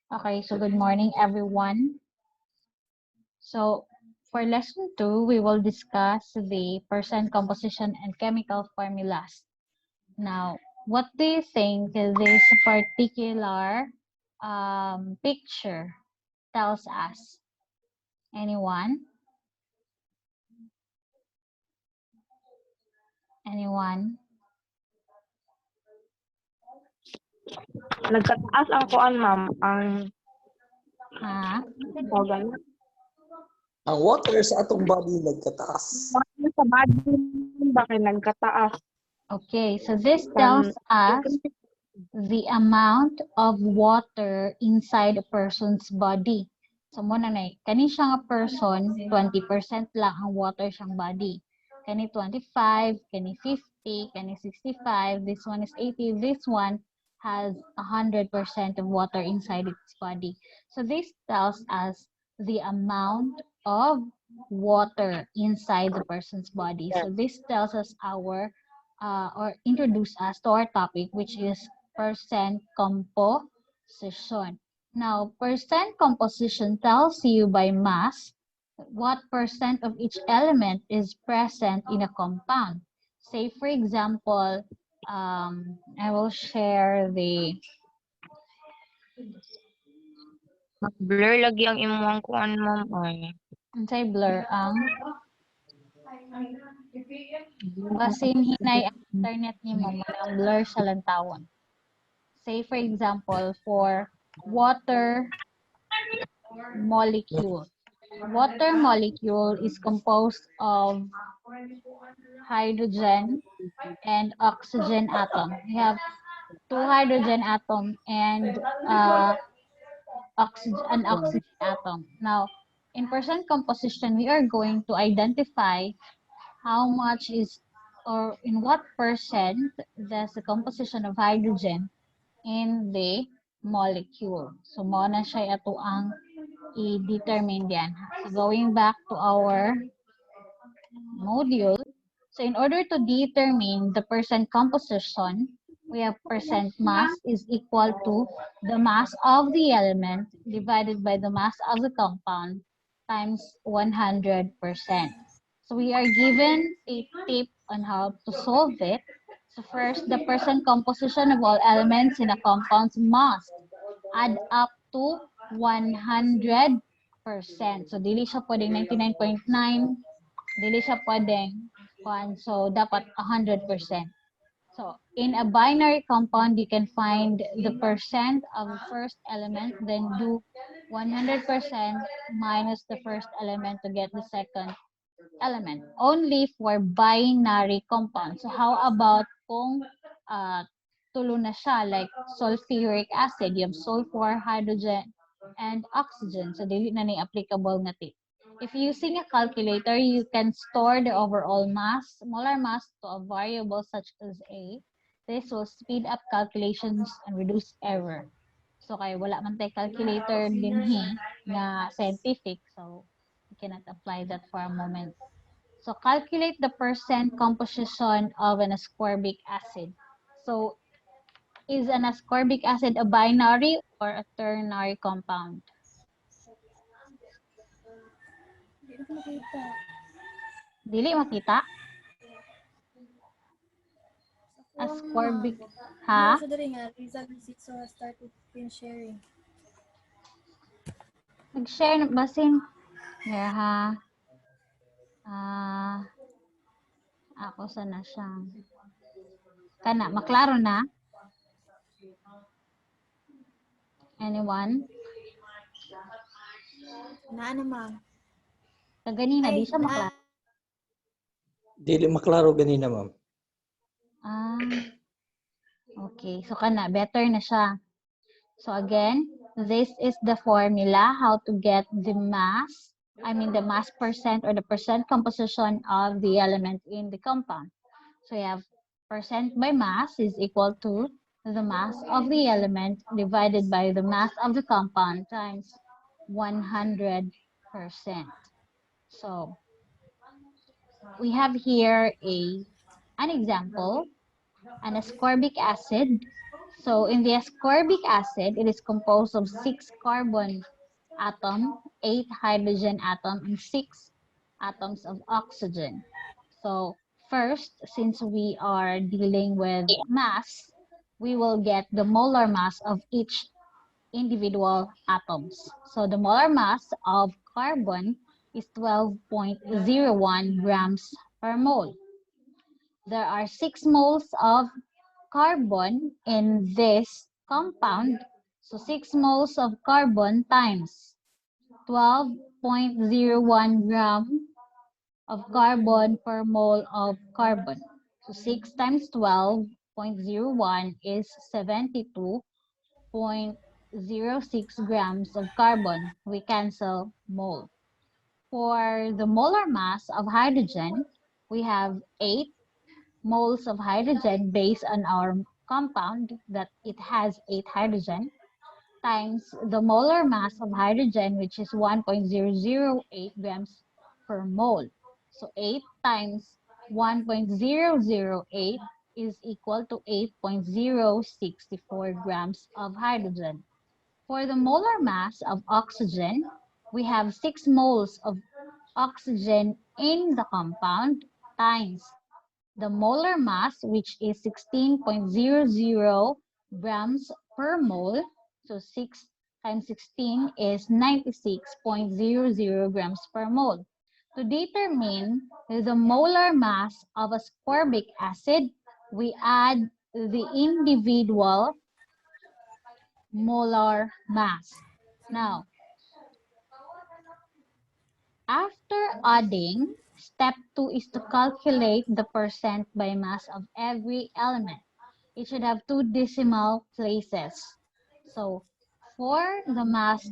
Okay, so good morning, everyone. So for lesson 2, we will discuss the percent composition and chemical formulas. Now, what do you think this particular picture tells us? Anyone? Anyone? Nagkataas ang kuan, ma'am, ang Ha? tawag na. Ang water sa atong body nagkataas. Sa body ba kay nagkataas? Okay, so this tells us the amount of water inside a person's body. So muna na, kani siya nga person, 20% lang ang water siyang body. Kani 25, kani 50, kani 65, this one is 80, this one has 100% of water inside its body. So this tells us the amount of water inside the person's body. So this tells us our or introduce us to our topic, which is percent composition. Now, percent composition tells you by mass what percent of each element is present in a compound. Say, for example, I will share the Blur lagi ang imong kuan, ma'am. Ay. say blur ang basin hinay ang internet ni mo ang blur sa lantawon. Say, for example, for water molecule. Water molecule is composed of hydrogen and oxygen atom. We have two hydrogen atom and an oxygen atom. Now, in percent composition, we are going to identify how much is or in what percent does the composition of hydrogen in the molecule. So, mo na siya ato ang i-determine yan. So, going back to our module, so in order to determine the percent composition, we have percent mass is equal to the mass of the element divided by the mass of the compound times 100%. So we are given a tip on how to solve it. So first, the percent composition of all elements in a compound must add up to 100%. So dili siya pwedeng 99.9, dili siya pwedeng 1, so dapat 100%. So in a binary compound, you can find the percent of the first element, then do 100% minus the first element to get the second element. Only for binary compound. So how about kung tulo na siya, like sulfuric acid, you have sulfur, hydrogen, and oxygen. So dili na ni applicable nga tip. If using a calculator, you can store the overall mass, molar mass, to a variable such as A. This will speed up calculations and reduce error. So kay wala man tay calculator dinhi na scientific, so we cannot apply that for a moment. So calculate the percent composition of an ascorbic acid. So is an ascorbic acid a binary or a ternary compound? Dili makita? Ascorbic, ha? Nag-share na basin. Here, ha? Ako sana siya. Kana, maklaro na? Anyone? Ma'am. Kaganina, di siya maklaro. Dili maklaro ganina, ma'am. Okay. So, kana, better na siya. So, again, this is the formula how to get the mass, the mass percent or the percent composition of the element in the compound. So, you have percent by mass is equal to the mass of the element divided by the mass of the compound times 100%. So, we have here an example, an ascorbic acid So in the ascorbic acid, it is composed of 6 carbon atom, 8 hydrogen atom, and 6 atoms of oxygen. So first, since we are dealing with mass, we will get the molar mass of each individual atoms. So the molar mass of carbon is 12.01 grams per mole. There are 6 moles of carbon in this compound. So 6 moles of carbon times 12.01 gram of carbon per mole of carbon. So 6 times 12.01 is 72.06 grams of carbon. We cancel mole. For the molar mass of hydrogen, we have 8 moles of hydrogen based on our compound that it has 8 hydrogen times the molar mass of hydrogen, which is 1.008 grams per mole. So 8 times 1.008 is equal to 8.064 grams of hydrogen. For the molar mass of oxygen, we have 6 moles of oxygen in the compound times the molar mass, which is 16.00 grams per mole. So 6 times 16 is 96.00 grams per mole. To determine the molar mass of ascorbic acid, we add the individual molar mass. Now, after adding, step 2 is to calculate the percent by mass of every element. It should have 2 decimal places. So, for the mass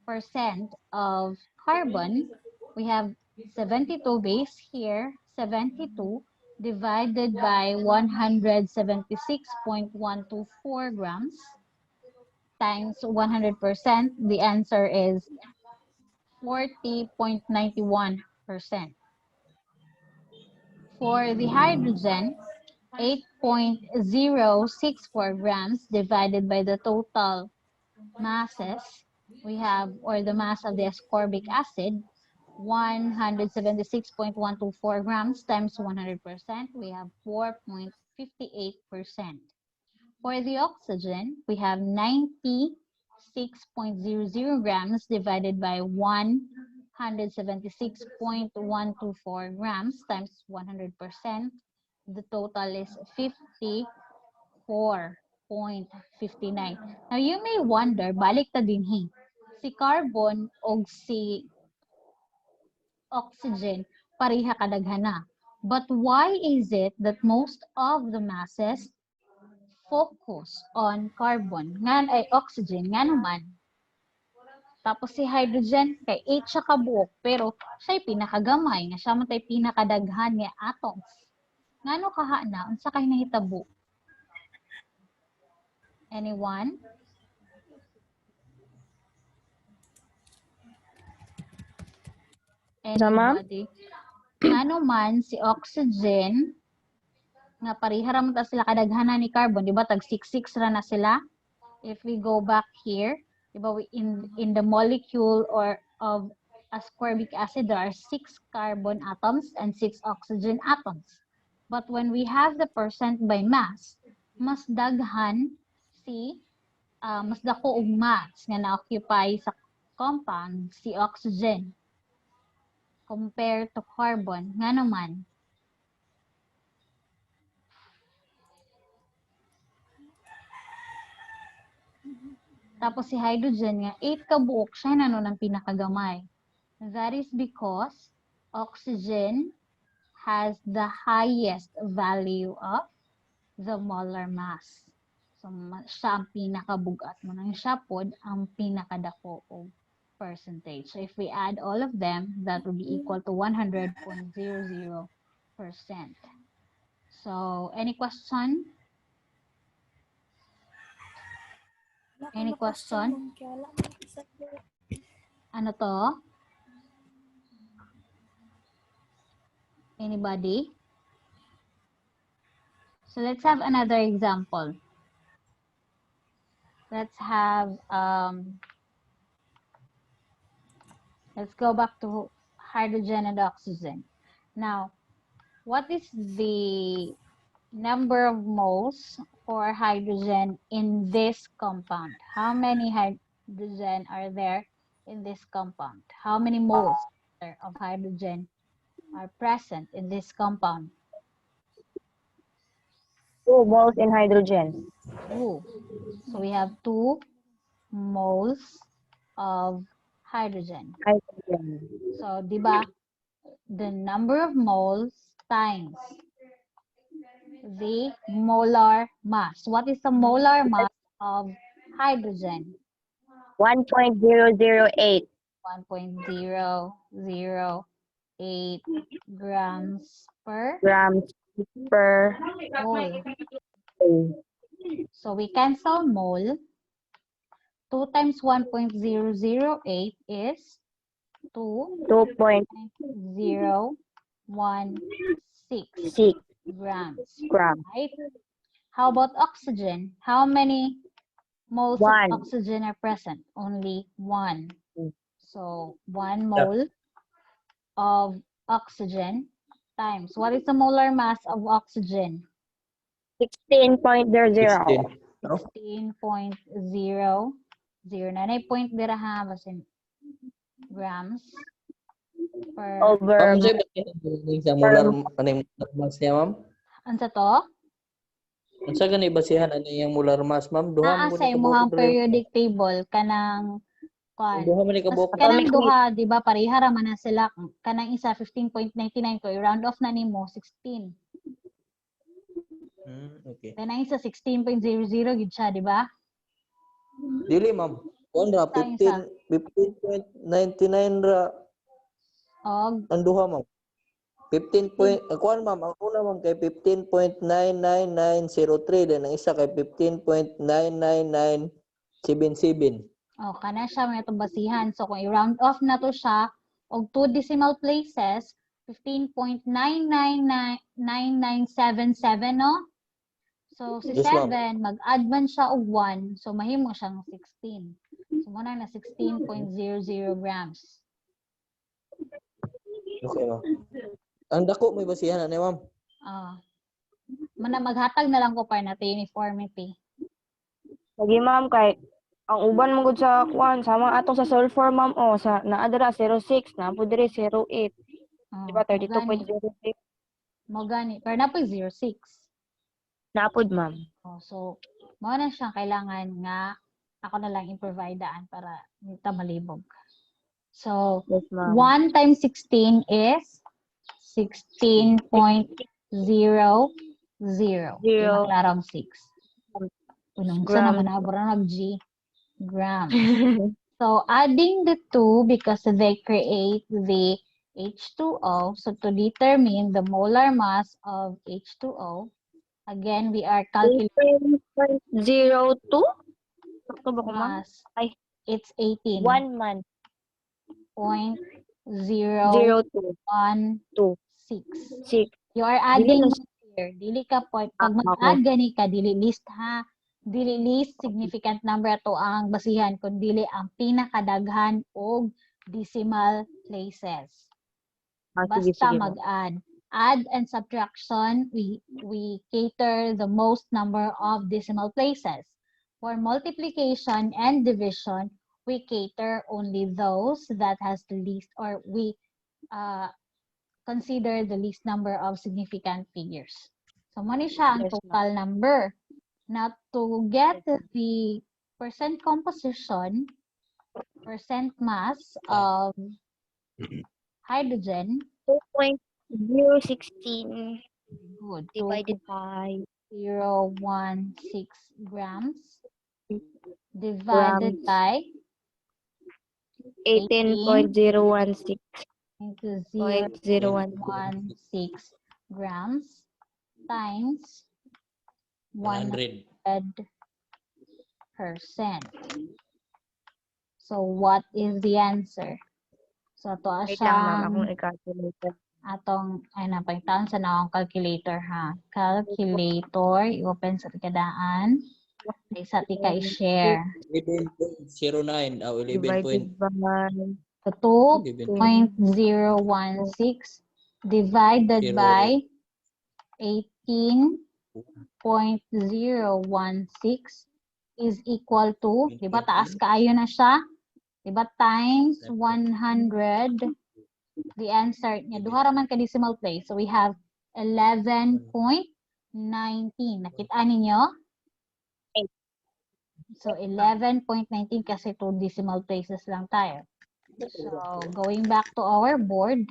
percent of carbon, we have 72 base here, 72 divided by 176.124 grams times 100%. The answer is 40.91%. For the hydrogen, 8.064 grams divided by the total masses we have, or the mass of the ascorbic acid, 176.124 grams times 100%, we have 4.58%. For the oxygen, we have 96.00 grams divided by 176.124 grams times 100%. The total is 54.59. Now, you may wonder, balik ta dinhi, si carbon o si oxygen pareha kadaghana. But why is it that most of the masses focus on carbon, ngan ay oxygen, nga naman? Tapos si hydrogen, kay 8 siya kabuok, pero siya'y pinakagamay, nga siya man tay pinakadaghan nga atoms. Ngano kaha na, unsa kay nahitabo? Anyone? Anybody? Ngano man si oxygen, nga parihara mo ta sila kadaghanan ni carbon, di ba? Tag 6-6 ra na sila. If we go back here, di ba, in the molecule or of ascorbic acid, there are 6 carbon atoms and 6 oxygen atoms. But when we have the percent by mass, mas daghan si, mas dako og mass nga na-occupy sa compound si oxygen compared to carbon. Nga naman, tapos si hydrogen nga 8 kabuok siya na nun ang pinakagamay. That is because oxygen has the highest value of the molar mass. So siya ang pinakabugat mo nang siya pod ang pinakadako og percentage. So if we add all of them, that will be equal to 100.00%. So any question? Any question? Ano to? Anybody? So let's have another example. let's have, let's go back to hydrogen and oxygen. Now, what is the number of moles for hydrogen in this compound? How many hydrogen are there in this compound? How many moles of hydrogen are present in this compound? 2 moles in hydrogen. 2. So we have 2 moles of hydrogen. Hydrogen. So, di ba, the number of moles times the molar mass. What is the molar mass of hydrogen? 1.008 1.008 grams per grams per mole. mole. So we cancel mole. 2 times 1.008 is 2.016 grams. grams. Right? How about oxygen? How many moles of 1. oxygen are present? Only 1. Mm. So 1 mole of oxygen times, what is the molar mass of oxygen? 16.00. 16. No? 16.00. Nanay point dira ha, basin grams per, Over Ma'am, sa'yo ba sa molar, ano yung molar mass niya, ma'am? ansa to? Ang sa ganun basihan, ano yung molar mass, ma'am? Duha mo Sa ni imuhang kabuok dre. periodic table kanang kwan. Duha mo ni kabuok. Kanang duha, di ba, pareha ra man na sila. Kanang isa 15.99 ko, i-round off na nimo 16. Okay. Kanang isa 16.00 gid siya, di ba? Dili, ma'am. Kuan ra, Sa isa. 15.99 ra. Og Ang duha, ma'am. 15 point, kuan ma'am, ang una ma'am kay 15.99903, then ang isa kay 15.99977. kana siya may itong basihan. So, kung i-round off na to siya, og 2 decimal places, 15.9999977, no? So, si Yes, ma'am. 7, mag-add man siya og 1, so mahimo siyang 16. So, muna na 16.00 grams. Okay, ma'am. Ang dako may basihan ani, ma'am. Maghatag na lang ko para natin uniformity. Lagi ma'am kay ang uban mo gud sa kuan sama ato sa sulfur ma'am sa naadra 06 na po diri 08. Di ba 32.06 Mo gani. Pero na po 06. napod ma'am. So, mo na siyang kailangan nga ako na lang i-providean para ta malibog. So, Yes ma'am. 1 times 16 is 16.00. Naklarang 6. Unong sa naman abra nag-G. Grams. So, adding the two because they create the H2O. So, to determine the molar mass of H2O, again, we are calculating 18.02? Sakto ba ko ma'am? mass. Ay. It's 18. 1 month. 0.016. 6. You are adding here. Dili ka point. Pag mag-add gani ka, dili list ha. Dili list significant number ato ang basihan kun dili ang pinakadaghan og decimal places. Basta mag-add. Add and subtraction, we cater the most number of decimal places. For multiplication and division, we cater only those that has the least, or we consider the least number of significant figures. So, muna siya ang total number. Now, to get the percent composition, percent mass of hydrogen, 2.016 good, divided by 0.016 grams divided by 18.016 into 0.016 grams times 100%. So, what is the answer? So, ito siyang atong, ay napagtaan sa na akong calculator ha. Calculator, i-open sa tikadaan. Ay, sa tika i-share. 11.09. Oh, 11 point. Divided by So, 11.06. 2.016 divided by 18.016 is equal to, di ba, taas kaayo na siya? Di ba, times 100. The answer niya, duha raman ka decimal place. So, we have 11.19. Nakita ninyo? So, 11.19 kasi 2 decimal places lang tayo. So, going back to our board.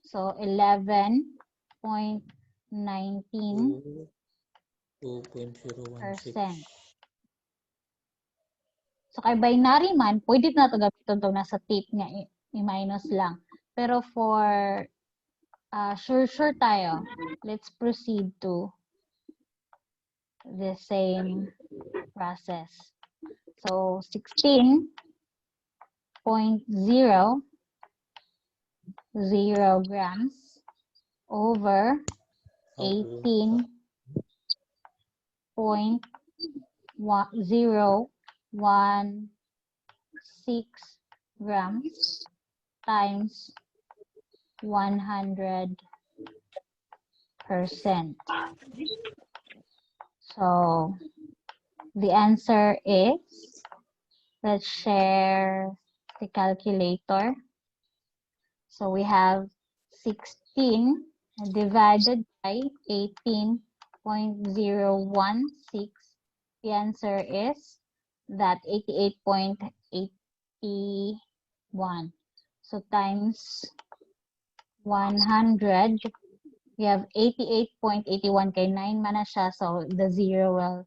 So, 11.19%. 2.016. So, kay binary man, pwede na ito gamitin ito nasa tip nga i-minus lang. Pero for sure tayo, let's proceed to the same process. So, 16.00 grams over 18.016 grams times 100%. So, the answer is, let's share the calculator. So, we have 16 divided by 18.016. The answer is that 88.81. So, times 100, we have 88.81 kay 9 man na siya. So, the 0 will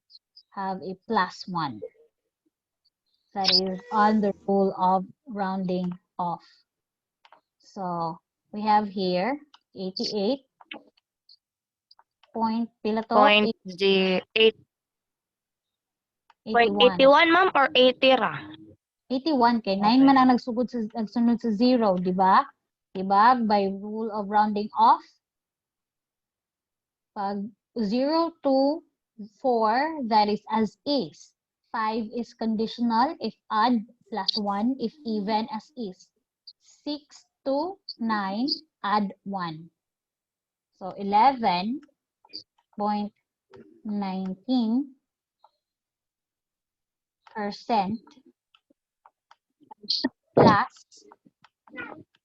have a plus 1. That is on the rule of rounding off. So, we have here 88 point, pila to? 0.08. 81. 81, ma'am, or 80 ra? 81 kay 9 man ang nagsunod sa 0, di ba? Di ba? By rule of rounding off, pag 0 to 4, that is as is. 5 is conditional if odd, plus 1 if even as is. 6 to 9, add 1. So 11.19% plus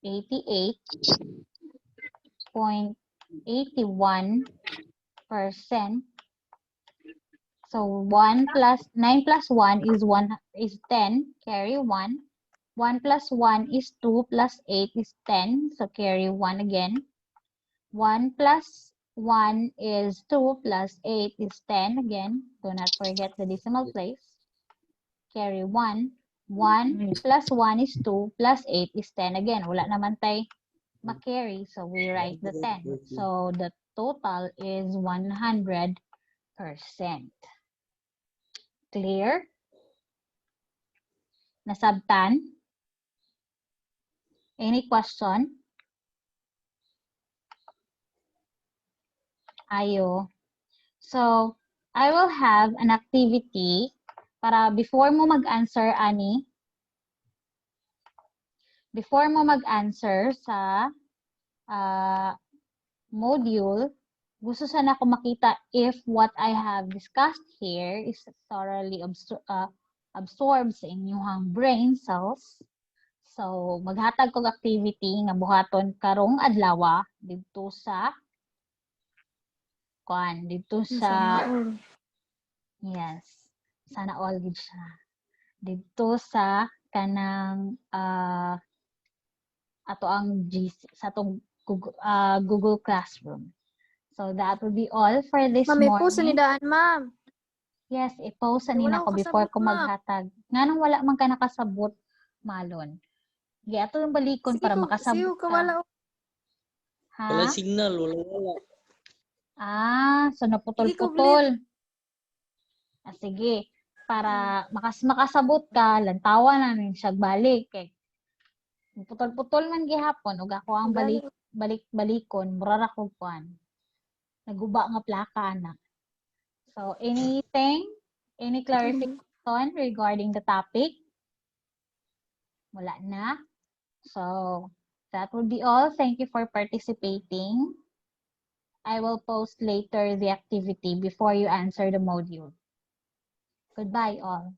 88.81%. So 9 plus 1 is 10, carry 1. 1 plus 1 is 2 plus 8 is 10, so carry 1 again. 1 plus 1 is 2 plus 8 is 10 again. Do not forget the decimal place. Carry 1. 1 plus 1 is 2 plus 8 is 10 again. Wala naman tayo ma-carry, so we write the 10. So the total is 100%. Clear? Nasabtan? Any question? Ayo. So, I will have an activity para before mo mag-answer, Ani, before mo mag-answer sa module, gusto sana ko makita if what I have discussed here is thoroughly absorbed sa inyong brain cells. So, maghatag kog activity nga buhaton karong adlaw dito sa yes, sana all gid siya. Dito sa kanang ato ang sa atong Google Classroom. So that will be all for this Ma'am, may morning. post ni daan, ma'am. Yes, i-post sa nina Wala ko ko before kasabot, ko ma'am. maghatag. Nganong wala man ka nakasabot, Malon? Ato yung balikon para makasabot ka. Wala. Wala Ha? signal, wala. So naputol-putol. Sige. Para makasabot ka, lantawan na rin siya balik. Putol-putol man gihapon, ug ako ang balikon, murara ko kuan. Naguba nga plaka na. So anything, any clarification regarding the topic? Wala na. So that would be all. Thank you for participating. I will post later the activity before you answer the module. Goodbye all.